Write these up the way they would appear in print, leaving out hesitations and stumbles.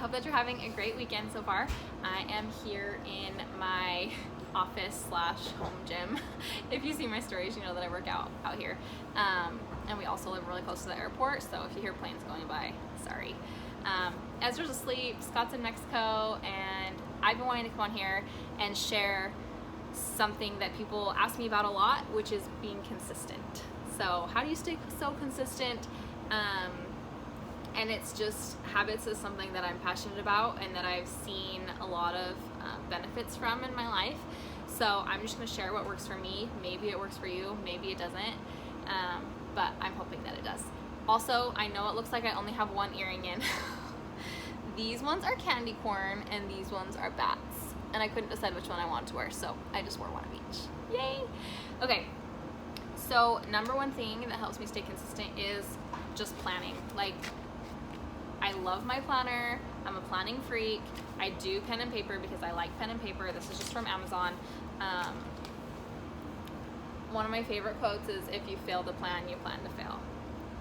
hope that you're having a great weekend so far. I am here in my office slash home gym. If you see my stories, you know that I work out here. And we also live really close to the airport, so if you hear planes going by, sorry. Ezra's asleep, Scott's in Mexico, and I've been wanting to come on here and share something that people ask me about a lot, which is being consistent. So how do you stay so consistent? And it's just, habits is something that I'm passionate about and that I've seen a lot of benefits from in my life. So I'm just going to share what works for me. Maybe it works for you, maybe it doesn't, but I'm hoping that it does. Also, I know it looks like I only have one earring in. These ones are candy corn and these ones are bats. And I couldn't decide which one I wanted to wear, so I just wore one of each. Yay! Okay, so number one thing that helps me stay consistent is just planning. Like, I love my planner. I'm a planning freak. I do pen and paper because I like pen and paper. This is just from Amazon. One of my favorite quotes is, if you fail to plan, you plan to fail.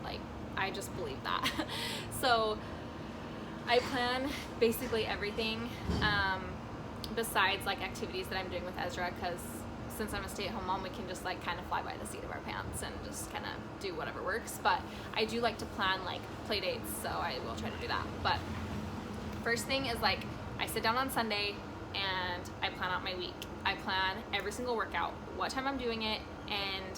Like, I just believe that. So I plan basically everything besides like activities that I'm doing with Ezra, because since I'm a stay-at-home mom, we can just like kind of fly by the seat of our pants and just kind of do whatever works. But I do like to plan like play dates, so I will try to do that. But first thing is, like, I sit down on Sunday and I plan out my week. I plan every single workout, what time I'm doing it, and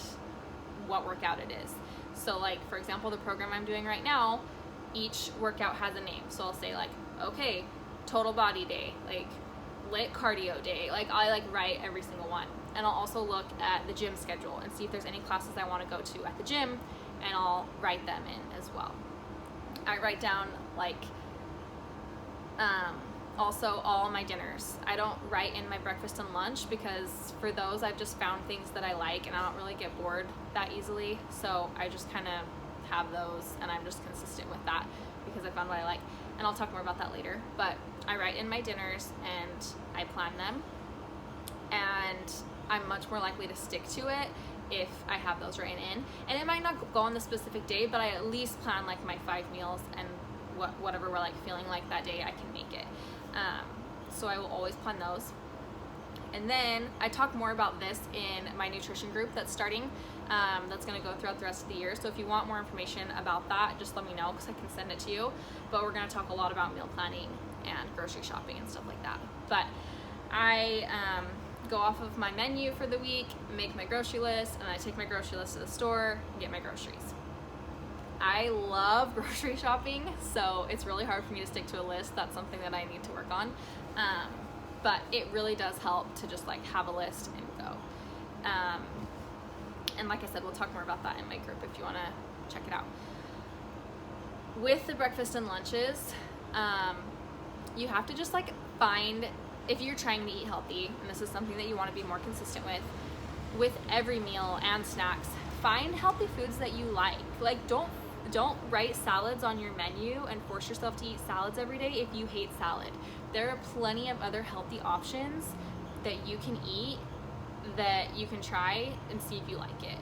what workout it is. So like, for example, the program I'm doing right now, each workout has a name. So I'll say like, okay, total body day, like lit cardio day. Like, I write every single one. And I'll also look at the gym schedule and see if there's any classes I want to go to at the gym, and I'll write them in as well. I write down like also all my dinners. I don't write in my breakfast and lunch because for those I've just found things that I like and I don't really get bored that easily. So I just kind of have those and I'm just consistent with that because I found what I like. And I'll talk more about that later. But I write in my dinners and I plan them. And I'm much more likely to stick to it if I have those written in. And it might not go on the specific day, but I at least plan like my 5 meals, and whatever we're like feeling like that day, I can make it. So I will always plan those. And then I talk more about this in my nutrition group that's starting. That's going to go throughout the rest of the year. So if you want more information about that, just let me know because I can send it to you. But we're going to talk a lot about meal planning and grocery shopping and stuff like that. But I go off of my menu for the week, make my grocery list, and I take my grocery list to the store and get my groceries. I love grocery shopping, so it's really hard for me to stick to a list. That's something that I need to work on. But it really does help to just like have a list and go. And like I said, we'll talk more about that in my group if you want to check it out. With the breakfast and lunches, you have to just like find, if you're trying to eat healthy, and this is something that you want to be more consistent with every meal and snacks, find healthy foods that you like. Like, don't write salads on your menu and force yourself to eat salads every day if you hate salad. There are plenty of other healthy options that you can eat that you can try and see if you like it.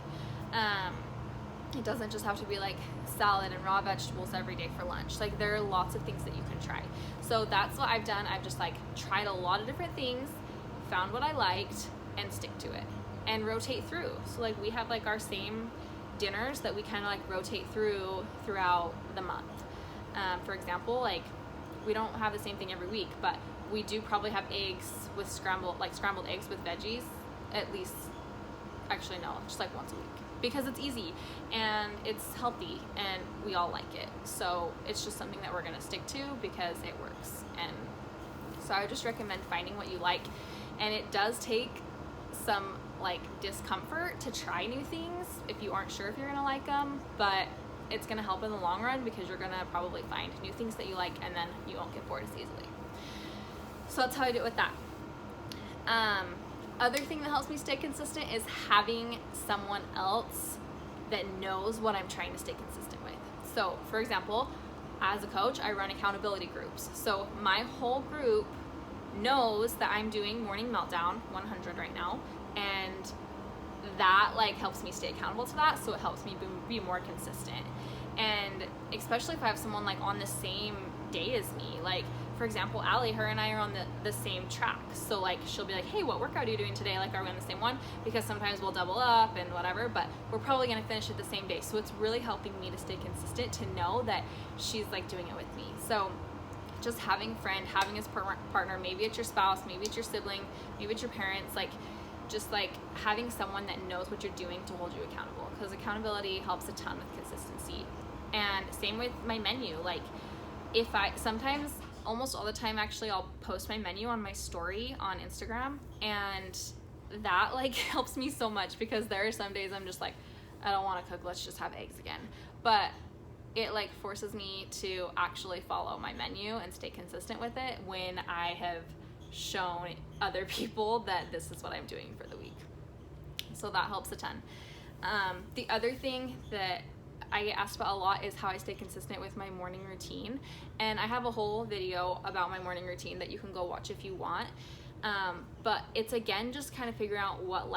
It doesn't just have to be like salad and raw vegetables every day for lunch. Like, there are lots of things that you can try. So that's what I've done. I've just like tried a lot of different things, found what I liked, and stick to it and rotate through. So like, we have like our same dinners that we kind of like rotate throughout the month. For example, like, we don't have the same thing every week, but we do probably have eggs with scrambled eggs with veggies at least, actually no, just like once a week, because it's easy and it's healthy and we all like it. So it's just something that we're gonna stick to because it works. And so I would just recommend finding what you like. And it does take some like discomfort to try new things if you aren't sure if you're gonna like them, but it's gonna help in the long run because you're gonna probably find new things that you like and then you won't get bored as easily. So that's how I do it with that. Other thing that helps me stay consistent is having someone else that knows what I'm trying to stay consistent with. So for example, as a coach, I run accountability groups. So my whole group knows that I'm doing Morning Meltdown 100 right now, and that like helps me stay accountable to that, so it helps me be more consistent. And especially if I have someone like on the same day as me, like for example, Allie, her and I are on the same track. So like she'll be like, hey, what workout are you doing today? Like, are we on the same one? Because sometimes we'll double up and whatever, but we're probably gonna finish it the same day. So it's really helping me to stay consistent, to know that she's like doing it with me. So just having a friend, having his partner, maybe it's your spouse, maybe it's your sibling, maybe it's your parents, like just like having someone that knows what you're doing to hold you accountable, because accountability helps a ton with consistency. And same with my menu. Like if I sometimes, almost all the time actually, I'll post my menu on my story on Instagram, and that like helps me so much, because there are some days I'm just like, I don't want to cook, let's just have eggs again. But it like forces me to actually follow my menu and stay consistent with it when I have shown other people that this is what I'm doing for the week. So that helps a ton. The other thing that I get asked about a lot is how I stay consistent with my morning routine. And I have a whole video about my morning routine that you can go watch if you want. But it's again, just kind of figuring out what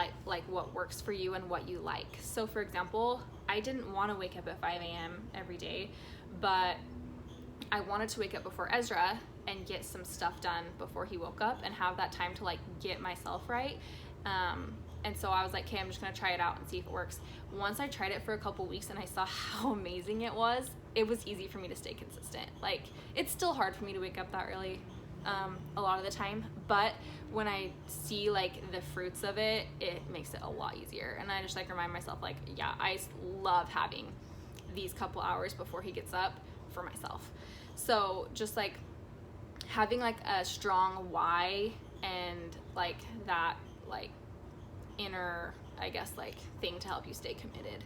what works for you and what you like. So for example, I didn't want to wake up at 5 a.m. every day, but I wanted to wake up before Ezra and get some stuff done before he woke up and have that time to like get myself right. And so I was like, okay, I'm just gonna try it out and see if it works. Once I tried it for a couple weeks and I saw how amazing it was easy for me to stay consistent. Like, it's still hard for me to wake up that early a lot of the time, but when I see like the fruits of it, it makes it a lot easier. And I just like remind myself like, yeah, I love having these couple hours before he gets up for myself. So just like having like a strong why and like that like inner, I guess, like thing to help you stay committed.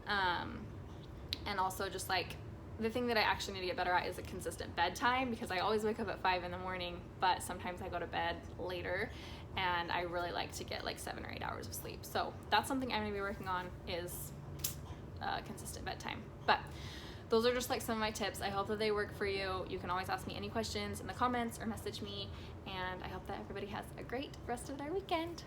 And also just like the thing that I actually need to get better at is a consistent bedtime, because I always wake up at 5 in the morning, but sometimes I go to bed later, and I really like to get like 7 or 8 hours of sleep. So that's something I'm gonna be working on, is consistent bedtime. But those are just like some of my tips. I hope that they work for you. You can always ask me any questions in the comments or message me, and I hope that everybody has a great rest of their weekend.